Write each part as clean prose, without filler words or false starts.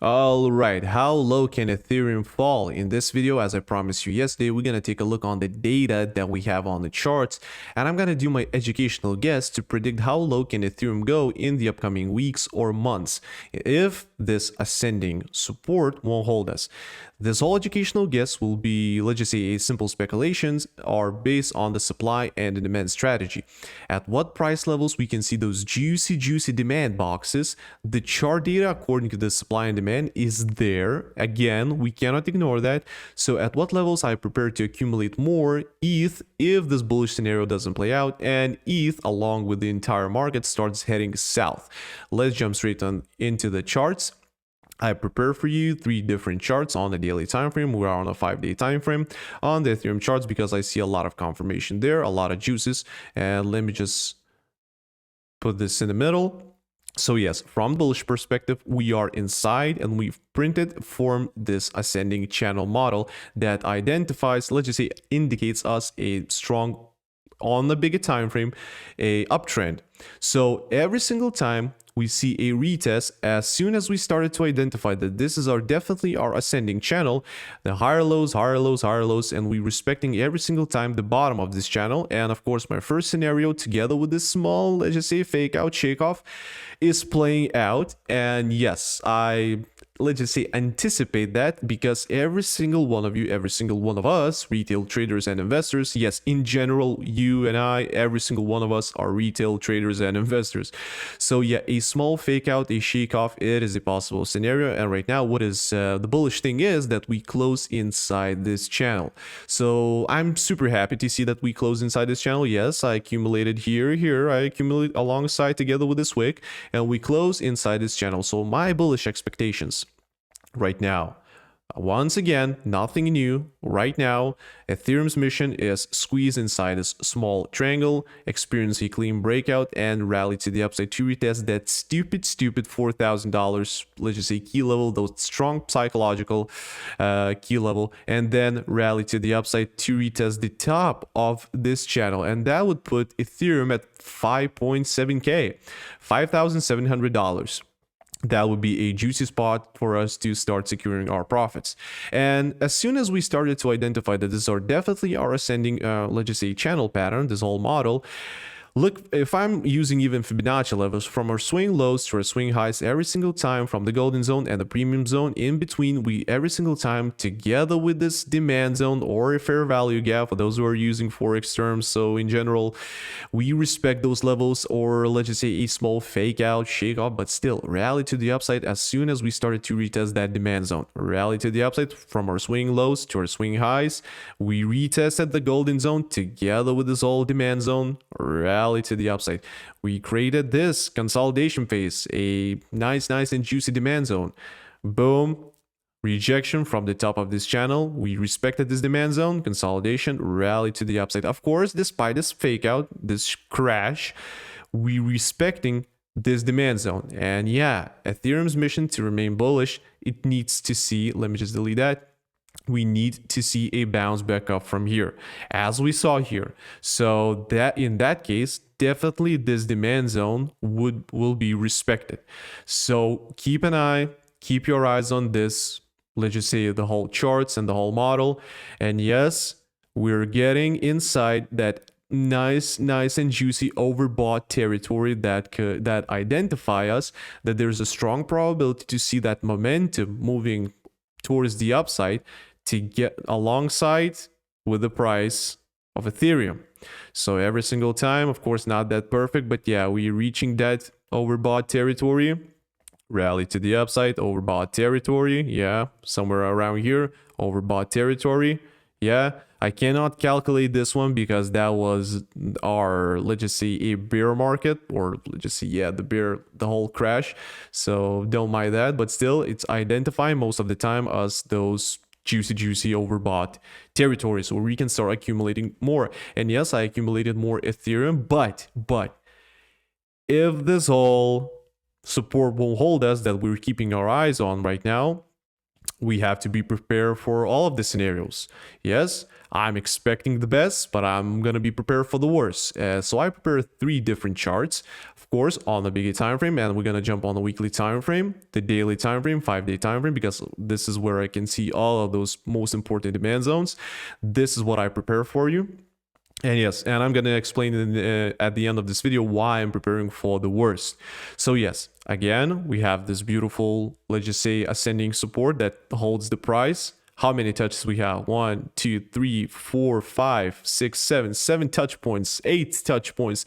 Alright, how low can Ethereum fall? In this video, as I promised you yesterday, we're going to take a look on the data that we have on the charts, and I'm going to do my educational guess to predict how low can Ethereum go in the upcoming weeks or months if this ascending support won't hold us. This whole educational guess will be, let's just say, a simple speculations are based on the supply and the demand strategy. At what price levels we can see those juicy demand boxes. The chart data according to the supply and demand is there. Again, we cannot ignore that. So at what levels I prepare to accumulate more ETH if this bullish scenario doesn't play out and ETH along with the entire market starts heading south. Let's jump straight on into the charts. I prepare for you 3 different charts on the daily time frame. We are on a 5-day time frame on the Ethereum charts because I see a lot of confirmation there, a lot of juices. And let me just put this in the middle. So yes, from bullish perspective, we are inside and we've formed this ascending channel model that identifies, let's just say, indicates us a strong, on the bigger time frame, a uptrend. So every single time we see a retest, as soon as we started to identify that this is definitely our ascending channel, the higher lows, and we respecting every single time the bottom of this channel. And of course, my first scenario together with this small, let's just say, fake out, shake off is playing out. And yes, let's just say anticipate that because every single one of you, every single one of us, retail traders and investors, yes, in general, you and I, every single one of us are retail traders and investors. So yeah, a small fake out, a shake off, it is a possible scenario. And right now, what is the bullish thing is that we close inside this channel. So I'm super happy to see that we close inside this channel. Yes, I accumulated here, I accumulate alongside together with this wick, and we close inside this channel. So my bullish expectations right now, once again, nothing new. Right now, Ethereum's mission is squeeze inside this small triangle, experience a clean breakout, and rally to the upside to retest that stupid $4,000, let's just say, key level, those strong psychological key level, and then rally to the upside to retest the top of this channel. And that would put Ethereum at 5.7K, $5,700. That would be a juicy spot for us to start securing our profits. And as soon as we started to identify that this are definitely our ascending, let's just say, channel pattern, this whole model, look, if I'm using even Fibonacci levels from our swing lows to our swing highs every single time from the golden zone and the premium zone in between, we every single time together with this demand zone or a fair value gap for those who are using Forex terms. So in general, we respect those levels, or let's just say a small fake out, shake off, but still rally to the upside as soon as we started to retest that demand zone. Rally to the upside from our swing lows to our swing highs. We retested the golden zone together with this whole demand zone. Rally to the upside. We created this consolidation phase, a nice and juicy demand zone. Boom, rejection from the top of this channel. We respected this demand zone, consolidation, rally to the upside. Of course, despite this fake out, this crash, we respecting this demand zone. And yeah, Ethereum's mission to remain bullish, it needs to see, let me just delete that, we need to see a bounce back up from here, as we saw here. So that in that case, definitely this demand zone will be respected. So keep your eyes on this, let's just say, the whole charts and the whole model. And yes, we're getting inside that nice and juicy overbought territory that identify us that there's a strong probability to see that momentum moving towards the upside to get alongside with the price of Ethereum. So every single time, of course, not that perfect, but yeah, we're reaching that overbought territory, rally to the upside, overbought territory, yeah, somewhere around here, overbought territory, yeah. I cannot calculate this one because that was our, let's just say, a bear market, or let's just say, yeah, the whole crash. So don't mind that, but still, it's identifying most of the time as those juicy overbought territories where we can start accumulating more. And yes, I accumulated more Ethereum, but if this whole support won't hold us that we're keeping our eyes on right now, we have to be prepared for all of the scenarios. Yes, I'm expecting the best, but I'm gonna be prepared for the worst. So I prepared 3 different charts of course, on the bigger time frame, and we're gonna jump on the weekly time frame, the daily time frame, 5-day time frame, because this is where I can see all of those most important demand zones. This is what I prepare for you. And yes, and I'm gonna explain at the end of this video why I'm preparing for the worst. So yes, again, we have this beautiful, let's just say, ascending support that holds the price. How many touches we have? 1, 2, 3, 4, 5, 6, 7 touch points, 8 touch points.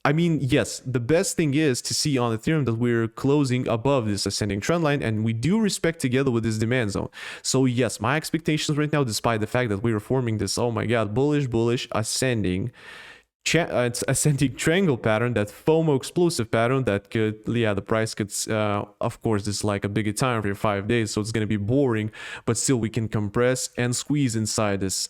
Yes, the best thing is to see on Ethereum that we're closing above this ascending trend line, and we do respect together with this demand zone. So yes, my expectations right now, despite the fact that we are forming this, oh my god, bullish ascending triangle pattern, that FOMO explosive pattern that could, yeah, the price could, of course, this is like a bigger time for 5 days, so it's going to be boring, but still we can compress and squeeze inside this,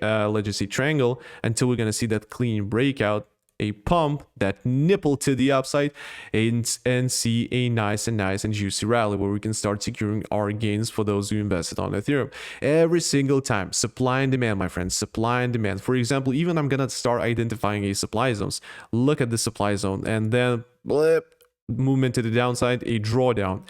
let's just say, triangle until we're going to see that clean breakout, a pump, that nipple to the upside, and see a nice and juicy rally where we can start securing our gains for those who invested on Ethereum. Every single time, supply and demand, my friends, supply and demand. For example, even I'm gonna start identifying a supply zones. Look at the supply zone, and then blip, movement to the downside, a drawdown.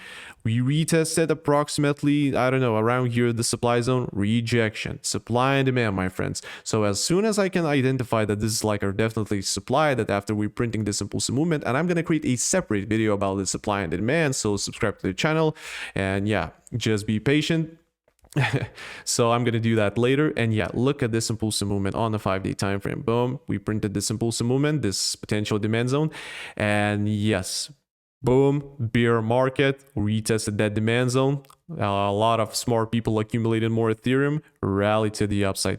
We retested approximately, I don't know, around here, the supply zone, rejection. Supply and demand, my friends. So as soon as I can identify that this is like our definitely supply, that after we're printing this impulsive movement, and I'm going to create a separate video about the supply and demand, so subscribe to the channel, and yeah, just be patient. So I'm going to do that later. And yeah, look at this impulsive movement on the 5-day time frame. Boom, we printed this impulsive movement, this potential demand zone, and yes, boom, bear market, retested that demand zone. A lot of smart people accumulated more Ethereum, rally to the upside.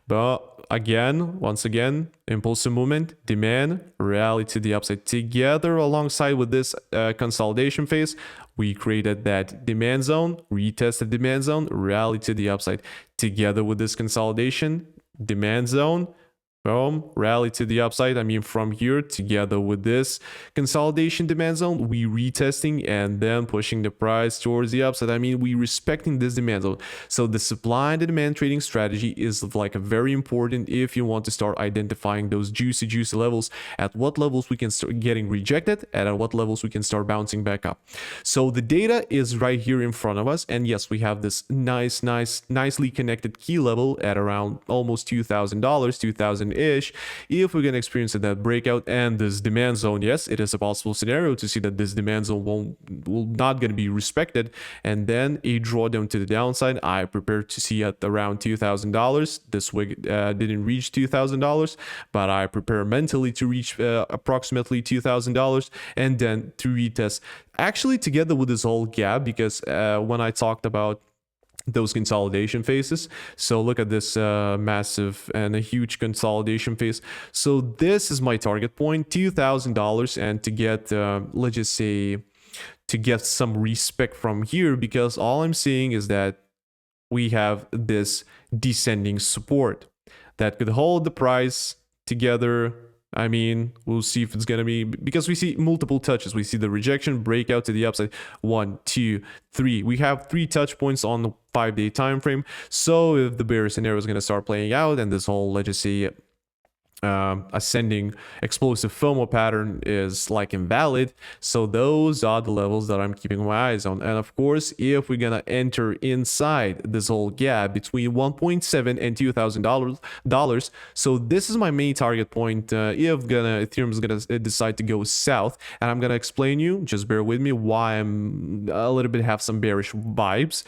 But again, once again, impulsive movement, demand, rally to the upside. Together, alongside with this consolidation phase, we created that demand zone, retested demand zone, rally to the upside. Together with this consolidation, demand zone, boom, rally to the upside. I mean, from here, together with this consolidation demand zone, we retesting and then pushing the price towards the upside. I mean, we respecting this demand zone. So the supply and demand trading strategy is like a very important if you want to start identifying those juicy levels, at what levels we can start getting rejected and at what levels we can start bouncing back up. So the data is right here in front of us, and yes, we have this nicely connected key level at around almost $2,000, 2000 ish. If we're going to experience that breakout and this demand zone, yes, it is a possible scenario to see that this demand zone will not going to be respected, and then a drawdown to the downside. I prepare to see at around $2,000. This week didn't reach $2,000, but I prepare mentally to reach approximately $2,000 and then to retest, actually together with this whole gap, because when I talked about those consolidation phases, so look at this massive and a huge consolidation phase. So this is my target point, $2,000, and to get let's just say, to get some respect from here, because all I'm seeing is that we have this descending support that could hold the price together. I mean, we'll see if it's going to be, because we see multiple touches. We see the rejection, breakout to the upside, 1, 2, 3. We have 3 touch points on the 5-day time frame. So if the bear scenario is going to start playing out and this whole, let's just say, ascending explosive FOMO pattern is like invalid, so those are the levels that I'm keeping my eyes on. And of course, if we're gonna enter inside this whole gap between 1.7 and $2,000, so this is my main target point. If Ethereum is gonna decide to go south, and I'm gonna explain you, just bear with me, why I'm a little bit have some bearish vibes.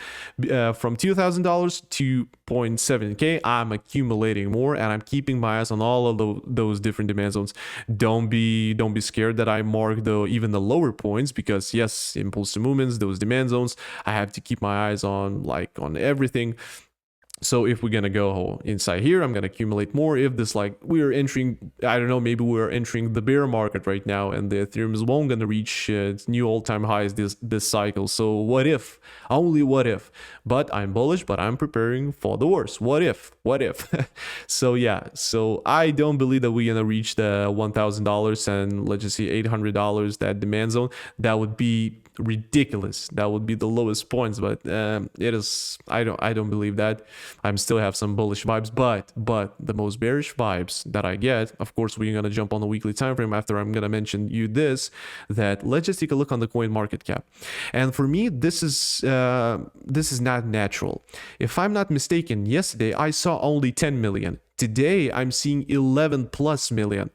From $2,000 to 0.7k, I'm accumulating more, and I'm keeping my eyes on all of those different demand zones. Don't be scared that I mark even the lower points, because yes, impulsive movements, those demand zones, I have to keep my eyes on, like, on everything. So if we're gonna go inside here, I'm gonna accumulate more. If this, like, we're entering, I don't know, maybe we're entering the bear market right now, and the Ethereum is won't gonna reach its new all-time highs this cycle. So what if? Only what if? But I'm bullish, but I'm preparing for the worst. What if? So yeah, so I don't believe that we're gonna reach the $1,000 and let's just say $800, that demand zone. That would be ridiculous. That would be the lowest points, but it is, I don't believe that. I'm still have some bullish vibes, but the most bearish vibes that I get, of course, we're gonna jump on the weekly time frame after I'm gonna mention you this, that let's just take a look on the coin market cap. And for me, this is not natural. If I'm not mistaken, yesterday I saw only 10 million. Today I'm seeing 11 plus million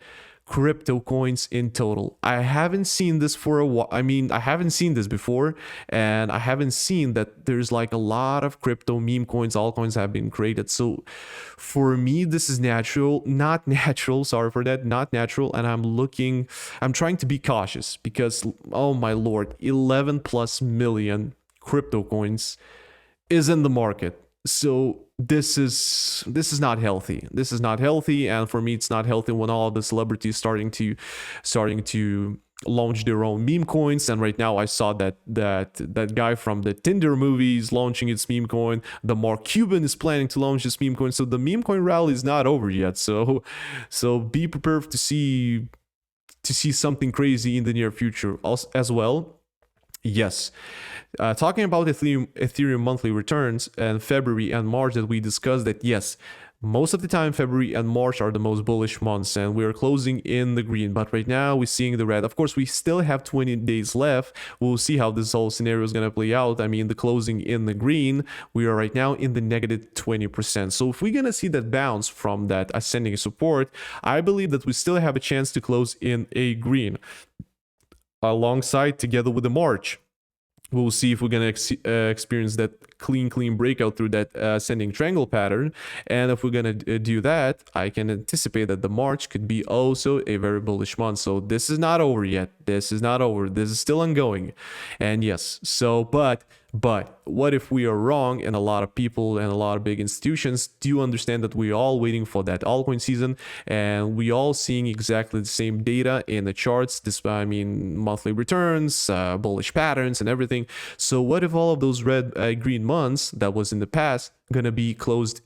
crypto coins in total. I haven't seen this for a while. I mean, I haven't seen this before, and I haven't seen that there's like a lot of crypto meme coins, altcoins have been created. So for me, this is not natural. Sorry for that, not natural. And I'm trying to be cautious because, oh my lord, 11 plus million crypto coins is in the market. So this is not healthy. This is not healthy, and for me, it's not healthy when all of the celebrities starting to launch their own meme coins. And right now, I saw that guy from the Tinder movies launching its meme coin. The Mark Cuban is planning to launch his meme coin. So the meme coin rally is not over yet. So be prepared to see something crazy in the near future as well. Yes. Talking about Ethereum monthly returns and February and March that we discussed, that yes, most of the time February and March are the most bullish months and we're closing in the green, but right now we're seeing the red. Of course, we still have 20 days left. We'll see how this whole scenario is going to play out. I mean, the closing in the green, we are right now in the negative 20%. So if we're going to see that bounce from that ascending support, I believe that we still have a chance to close in a green alongside together with the March. We'll see if we're going to experience that clean breakout through that ascending triangle pattern. And if we're going to do that, I can anticipate that the March could be also a very bullish month. So this is not over yet. This is not over. This is still ongoing. And yes, so but what if we are wrong, and a lot of people and a lot of big institutions do understand that we're all waiting for that altcoin season, and we all seeing exactly the same data in the charts, I mean, monthly returns, bullish patterns and everything. So what if all of those red green months that was in the past gonna close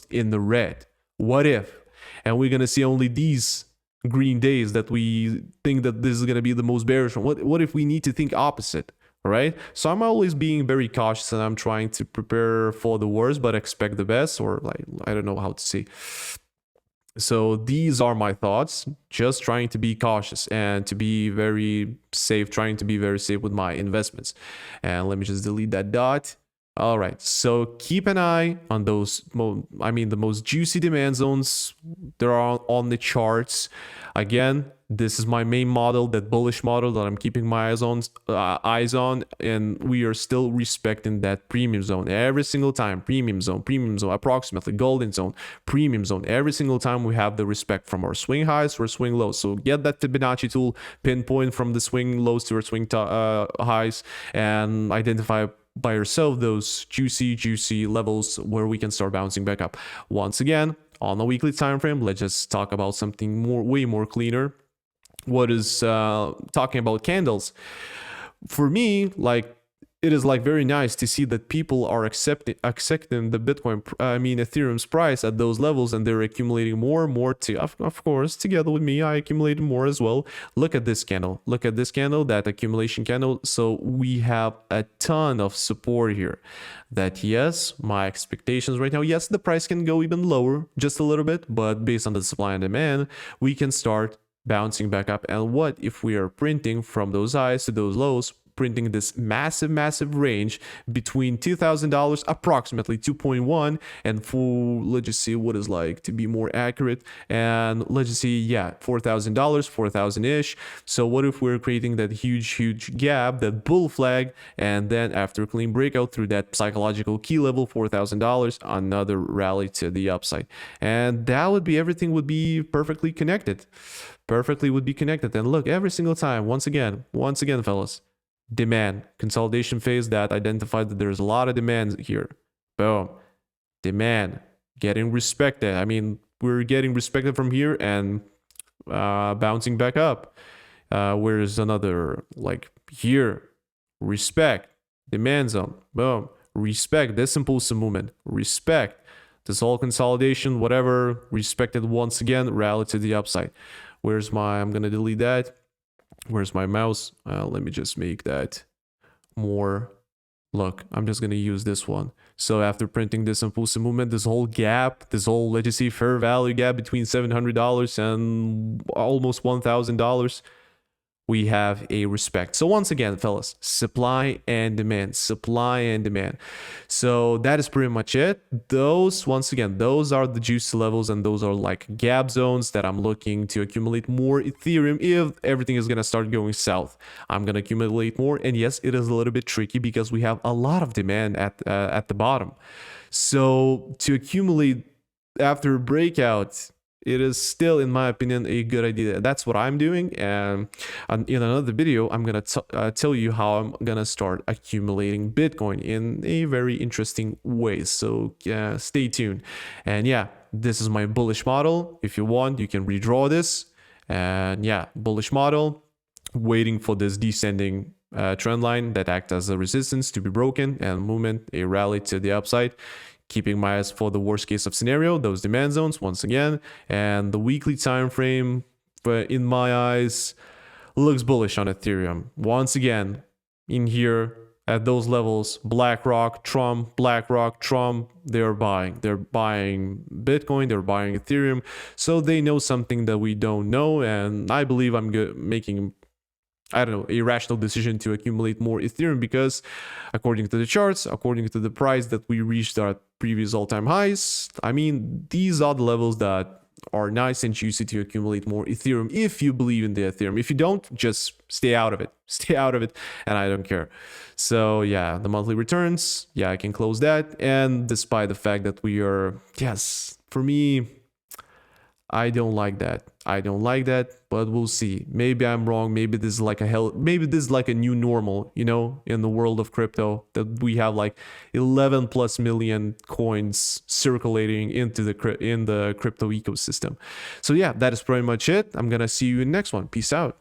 in the red? What if? And we're gonna see only these green days that we think that this is gonna be the most bearish one. What if we need to think opposite? All right, so I'm always being very cautious and I'm trying to prepare for the worst but expect the best, or like, I don't know how to say. So these are my thoughts, just trying to be cautious and to be very safe, trying to be very safe with my investments. And let me just delete that dot. All right, so keep an eye on those, the most juicy demand zones that are on the charts. Again, this is my main model, that bullish model that I'm keeping my eyes on, and we are still respecting that premium zone every single time. Premium zone, approximately golden zone, premium zone. Every single time we have the respect from our swing highs to our swing lows. So get that Fibonacci tool, pinpoint from the swing lows to our swing highs, and identify by yourself those juicy levels where we can start bouncing back up. Once again, on a weekly time frame, let's just talk about something way more cleaner. What is talking about candles? For me, like, it is like very nice to see that people are accepting the Ethereum's price at those levels, and they're accumulating more and more too. Of course, together with me, I accumulated more as well. Look at this candle. Look at this candle, that accumulation candle. So we have a ton of support here. That yes, my expectations right now, yes, the price can go even lower, just a little bit, but based on the supply and demand, we can start bouncing back up. And what if we are printing from those highs to those lows, printing this massive range between $2,000, approximately 2.1, and for, let's just see what is like to be more accurate, and let's just see, yeah, $4,000, 4,000-ish. So what if we're creating that huge gap, that bull flag, and then after a clean breakout through that psychological key level, $4,000, another rally to the upside, and that would be, everything would be perfectly connected. And look, every single time, once again fellas, demand consolidation phase that identified that there's a lot of demand here. Boom, demand getting respected. I mean, we're getting respected from here and bouncing back up. Where's another, like here, respect, demand zone, boom, respect this impulsive movement, respect this whole consolidation, whatever, respected once again, rally to the upside. Where's my, I'm gonna delete that. Where's my mouse? Let me just make that more. Look, I'm just gonna use this one. So after printing this impulsive movement, this whole gap, this whole, let's just say, fair value gap between $700 and almost $1,000, we have a respect. So once again, fellas, supply and demand, supply and demand. So that is pretty much it. Those, once again, those are the juicy levels, and those are like gap zones that I'm looking to accumulate more Ethereum if everything is gonna start going south. I'm gonna accumulate more, and yes, it is a little bit tricky because we have a lot of demand at the bottom. So to accumulate after breakout, it is still, in my opinion, a good idea. That's what I'm doing, and in another video I'm gonna tell you how I'm gonna start accumulating Bitcoin in a very interesting way. So stay tuned. And yeah, this is my bullish model. If you want, you can redraw this. And yeah, bullish model, waiting for this descending trend line that acts as a resistance to be broken, and movement, a rally to the upside. Keeping my eyes for the worst case of scenario, those demand zones once again. And the weekly time frame, but in my eyes, looks bullish on Ethereum. Once again, in here at those levels, BlackRock, Trump, they're buying. They're buying Bitcoin, they're buying Ethereum. So they know something that we don't know, and I believe I'm making, I don't know, a rational decision to accumulate more Ethereum, because according to the charts, according to the price that we reached our previous all-time highs, I mean, these are the levels that are nice and juicy to accumulate more Ethereum if you believe in the Ethereum. If you don't, just stay out of it. Stay out of it, and I don't care. So yeah, the monthly returns, yeah, I can close that. And despite the fact that we are, yes, for me, I don't like that. I don't like that, but we'll see. Maybe I'm wrong. Maybe this is like maybe this is like a new normal, you know, in the world of crypto, that we have like 11 plus million coins circulating into the crypto ecosystem. So yeah, that is pretty much it. I'm gonna see you in the next one. Peace out.